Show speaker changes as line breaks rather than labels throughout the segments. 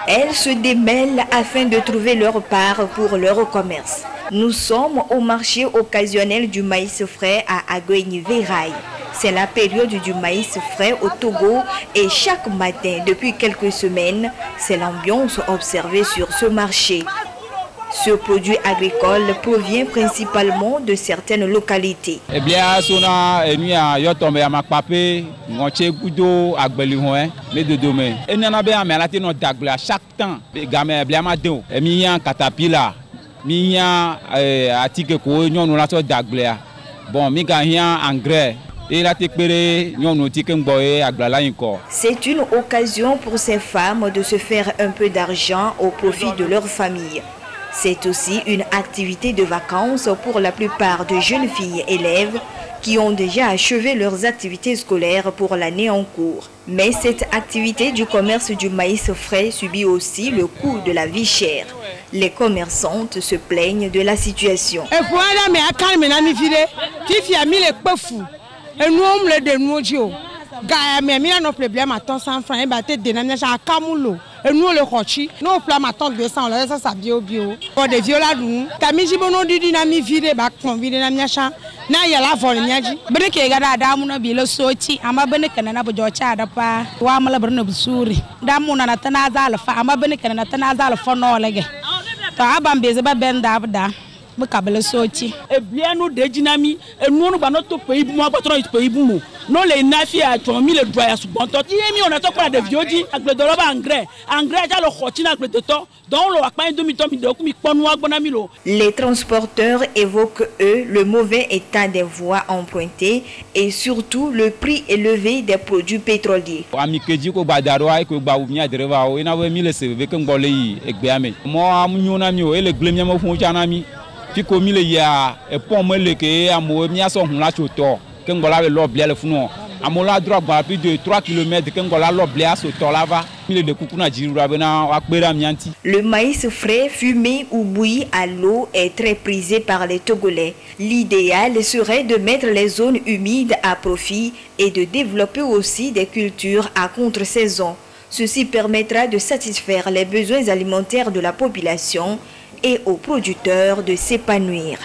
Elles se démêlent afin de trouver leur part pour leur commerce. Nous sommes au marché occasionnel du maïs frais à Agueigny-Vérail. C'est la période du maïs frais au Togo et chaque matin, depuis quelques semaines, c'est l'ambiance observée sur ce marché. Ce produit agricole provient principalement de certaines localités. C'est une occasion pour ces femmes de se faire un peu d'argent au profit de leur famille. C'est aussi une activité de vacances pour la plupart de jeunes filles élèves qui ont déjà achevé leurs activités scolaires pour l'année en cours. Mais cette activité du commerce du maïs frais subit aussi le coût de la vie chère. Les commerçantes se plaignent de la situation.
Et nous le rochi, nous on plaint matin 200 ça bio. Pour des viola nous, tamiji bono du dynamique vide bac mon vide na miacha. Na ya la vol miaji. Bene ke gada da mu na bi lo sochi, ama bene kana na bojo cha da pa. Wa mala brna busuri. Da mu na tana za alfa, ama bene kana na tana za alfa no lege. To abam beze ba ben da da. E bien nous de dynamique et nous nous notre pays moi pas trop pays boum non les nafi a 3000 doigts sous bon temps il on a tout pas de viodi avec le dollar engrais déjà le khotina avec le temps donc le pas 2000 tonnes de mi ponwa bonamilo.
Les transporteurs évoquent eux le mauvais état des voies empruntées et surtout le prix élevé des produits pétroliers.
Amikeji ko badaro ay ko ba ubnya dereva o ina we 1000 seve ke ngole yi egbe ame mo amunyona mi o ele glemia mo fun chanami Pico mille ya et pour moi le que amo mia so hun la choto que ngola le loblia le funo amola droit ba plus de 3 km que ngola loblia so to lava mille de kukuna jirura bena akbera mianti.
Le maïs frais fumé ou bouilli à l'eau est très prisé par les Togolais. L'idéal serait de mettre les zones humides à profit et de développer aussi des cultures à contre-saison. Ceci permettra de satisfaire les besoins alimentaires de la population et aux producteurs de s'épanouir.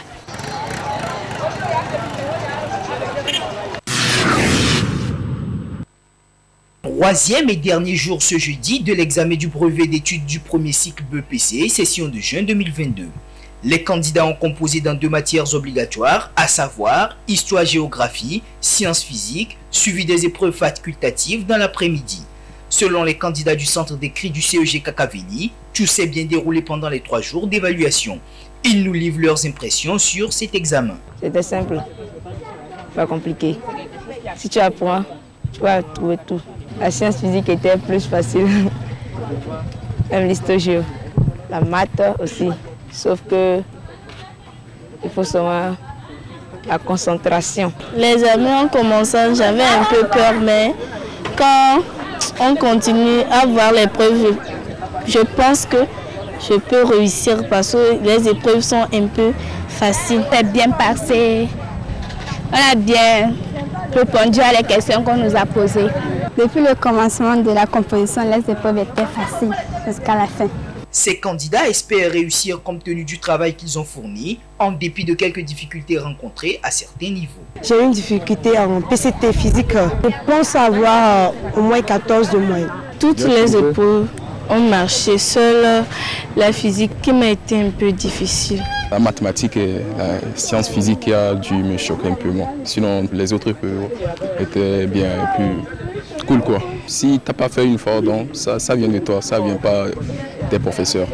Troisième et dernier jour ce jeudi de l'examen du brevet d'études du premier cycle BEPC, session de juin 2022. Les candidats ont composé dans 2 matières obligatoires, à savoir histoire-géographie, sciences physiques, suivi des épreuves facultatives dans l'après-midi. Selon les candidats du centre d'écrit du CEG Kakaveli, tout s'est bien déroulé pendant les 3 jours d'évaluation. Ils nous livrent leurs impressions sur cet examen.
C'était simple, pas compliqué. Si tu apprends, tu vas trouver tout. La science physique était plus facile, même l'histoire-géo. La maths aussi, sauf que il faut seulement la concentration.
Les examens en commençant, j'avais un peu peur, mais quand on continue à voir les preuves, je pense que je peux réussir parce que les épreuves sont un peu faciles.
C'est bien passé. On a bien répondu à les questions qu'on nous a posées.
Depuis le commencement de la composition, les épreuves étaient faciles jusqu'à la fin.
Ces candidats espèrent réussir compte tenu du travail qu'ils ont fourni, en dépit de quelques difficultés rencontrées à certains niveaux.
J'ai eu une difficulté en PCT physique. Je pense avoir au moins 14 de moyenne.
Toutes les épreuves ont marché, seule la physique qui m'a été un peu difficile.
La mathématique et la science physique qui a dû me choquer un peu moins. Sinon, les autres étaient bien et puis cool quoi. Si tu n'as pas fait une fois, donc ça vient de toi, ça ne vient pas des professeurs.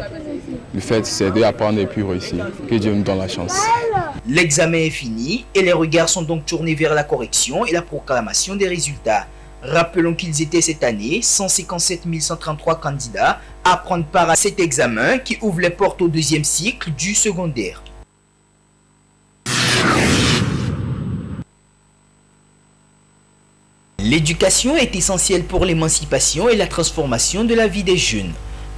Le fait, c'est d'apprendre et puis réussir. Que Dieu nous donne la chance.
L'examen est fini et les regards sont donc tournés vers la correction et la proclamation des résultats. Rappelons qu'ils étaient cette année 157 133 candidats à prendre part à cet examen qui ouvre les portes au 2e cycle du secondaire. L'éducation est essentielle pour l'émancipation et la transformation de la vie des jeunes.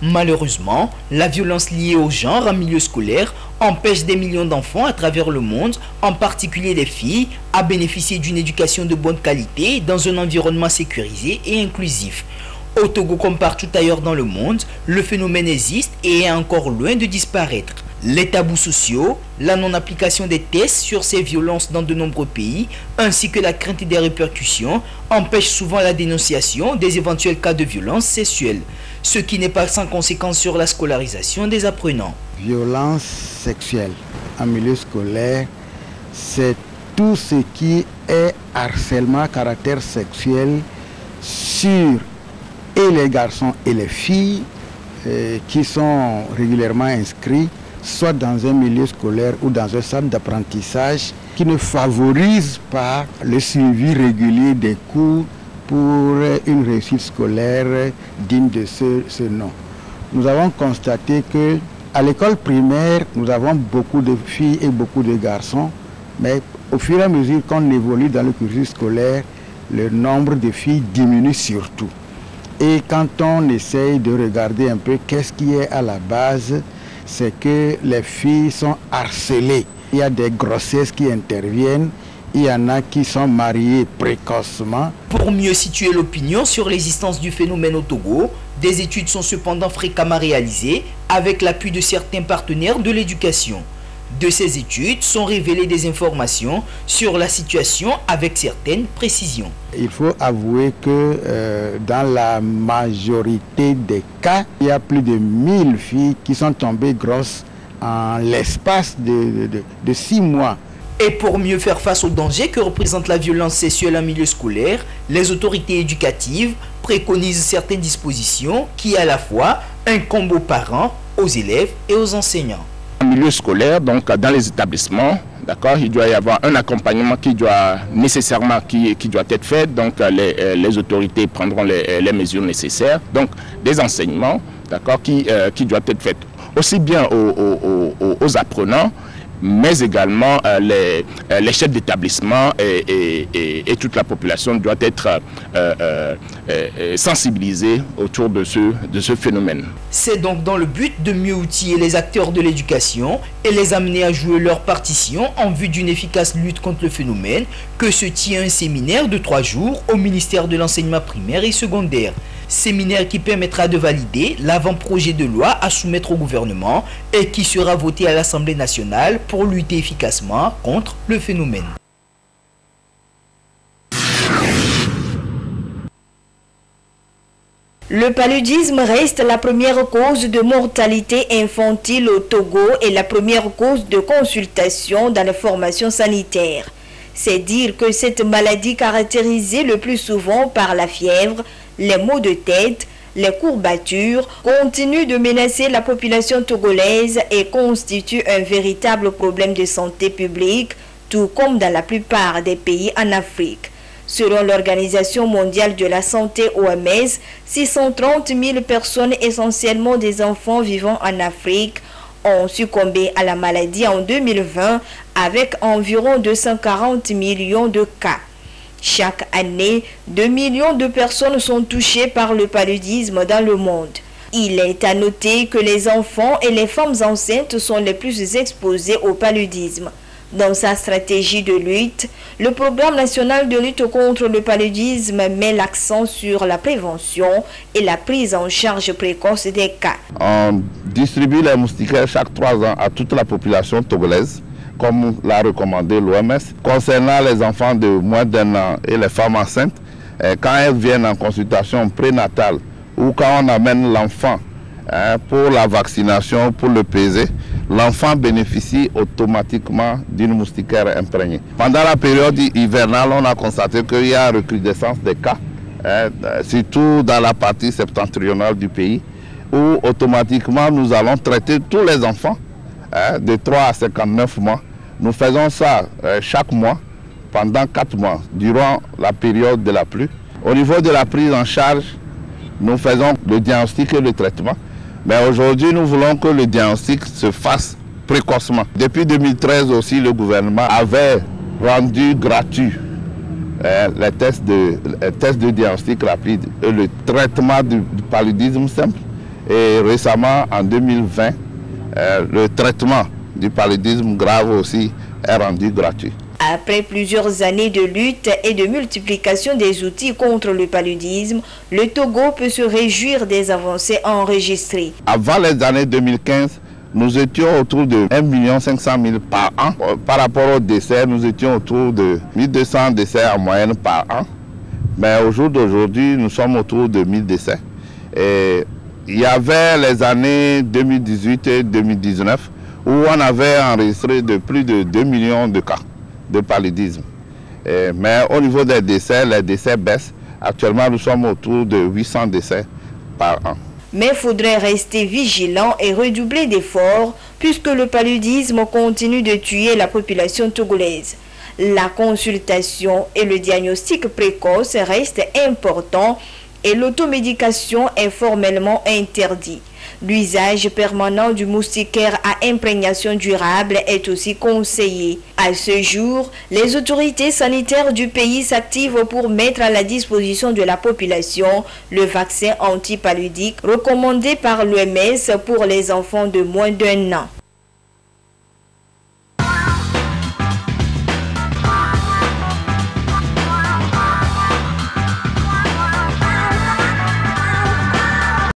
Malheureusement, la violence liée au genre en milieu scolaire empêche des millions d'enfants à travers le monde, en particulier des filles, à bénéficier d'une éducation de bonne qualité dans un environnement sécurisé et inclusif. Au Togo comme partout ailleurs dans le monde, le phénomène existe et est encore loin de disparaître. Les tabous sociaux, la non-application des tests sur ces violences dans de nombreux pays, ainsi que la crainte des répercussions, empêchent souvent la dénonciation des éventuels cas de violence sexuelle, ce qui n'est pas sans conséquence sur la scolarisation des apprenants.
Violence sexuelle en milieu scolaire, c'est tout ce qui est harcèlement à caractère sexuel sur et les garçons et les filles qui sont régulièrement inscrits soit dans un milieu scolaire ou dans un centre d'apprentissage qui ne favorise pas le suivi régulier des cours pour une réussite scolaire digne de ce nom. Nous avons constaté que à l'école primaire, nous avons beaucoup de filles et beaucoup de garçons, mais au fur et à mesure qu'on évolue dans le cursus scolaire, le nombre de filles diminue surtout. Et quand on essaye de regarder un peu qu'est-ce qui est à la base, c'est que les filles sont harcelées. Il y a des grossesses qui interviennent, il y en a qui sont mariées précocement.
Pour mieux situer l'opinion sur l'existence du phénomène au Togo, des études sont cependant fréquemment réalisées avec l'appui de certains partenaires de l'éducation. De ces études sont révélées des informations sur la situation avec certaines précisions.
Il faut avouer que dans la majorité des cas, il y a plus de 1000 filles qui sont tombées grosses en l'espace de 6 mois.
Et pour mieux faire face aux dangers que représente la violence sexuelle en milieu scolaire, les autorités éducatives préconisent certaines dispositions qui à la fois incombent aux parents, aux élèves et aux enseignants.
En milieu scolaire, donc dans les établissements, d'accord, il doit y avoir un accompagnement qui doit nécessairement qui doit être fait. Donc les autorités prendront les mesures nécessaires. Donc des enseignements, d'accord, qui doivent être faits aussi bien aux apprenants, mais également les chefs d'établissement et toute la population doit être sensibilisée autour de ce phénomène.
C'est donc dans le but de mieux outiller les acteurs de l'éducation et les amener à jouer leur partition en vue d'une efficace lutte contre le phénomène que se tient un séminaire de 3 jours au ministère de l'enseignement primaire et secondaire. Séminaire qui permettra de valider l'avant-projet de loi à soumettre au gouvernement et qui sera voté à l'Assemblée nationale pour lutter efficacement contre le phénomène.
Le paludisme reste la première cause de mortalité infantile au Togo et la première cause de consultation dans les formations sanitaires. C'est dire que cette maladie caractérisée le plus souvent par la fièvre, les maux de tête, les courbatures, continue de menacer la population togolaise et constitue un véritable problème de santé publique, tout comme dans la plupart des pays en Afrique. Selon l'Organisation mondiale de la santé OMS, 630 000 personnes, essentiellement des enfants vivant en Afrique, ont succombé à la maladie en 2020 avec environ 240 millions de cas. Chaque année, 2 millions de personnes sont touchées par le paludisme dans le monde. Il est à noter que les enfants et les femmes enceintes sont les plus exposés au paludisme. Dans sa stratégie de lutte, le Programme national de lutte contre le paludisme met l'accent sur la prévention et la prise en charge précoce des cas.
On distribue les moustiquaires chaque 3 ans à toute la population togolaise, comme l'a recommandé l'OMS. Concernant les enfants de moins d'1 an et les femmes enceintes, quand elles viennent en consultation prénatale ou quand on amène l'enfant pour la vaccination, pour le peser, l'enfant bénéficie automatiquement d'une moustiquaire imprégnée. Pendant la période hivernale, on a constaté qu'il y a une recrudescence des cas, surtout dans la partie septentrionale du pays, où automatiquement nous allons traiter tous les enfants de 3 à 59 mois. Nous faisons ça chaque mois, pendant 4 mois, durant la période de la pluie. Au niveau de la prise en charge, nous faisons le diagnostic et le traitement. Mais aujourd'hui, nous voulons que le diagnostic se fasse précocement. Depuis 2013 aussi, le gouvernement avait rendu gratuit les tests de diagnostic rapide et le traitement du paludisme simple. Et récemment, en 2020, le traitement du paludisme grave aussi est rendu gratuit.
Après plusieurs années de lutte et de multiplication des outils contre le paludisme, le Togo peut se réjouir des avancées enregistrées.
Avant les années 2015, nous étions autour de 1 500 000 par an. Par rapport aux décès, nous étions autour de 1200 décès en moyenne par an. Mais au jour d'aujourd'hui, nous sommes autour de 1000 décès. Et il y avait les années 2018 et 2019 où on avait enregistré plus de 2 millions de cas de paludisme. Mais au niveau des décès, les décès baissent. Actuellement, nous sommes autour de 800 décès par an.
Mais il faudrait rester vigilant et redoubler d'efforts puisque le paludisme continue de tuer la population togolaise. La consultation et le diagnostic précoce restent importants et l'automédication est formellement interdite. L'usage permanent du moustiquaire à imprégnation durable est aussi conseillé. À ce jour, les autorités sanitaires du pays s'activent pour mettre à la disposition de la population le vaccin antipaludique recommandé par l'OMS pour les enfants de moins d'1 an.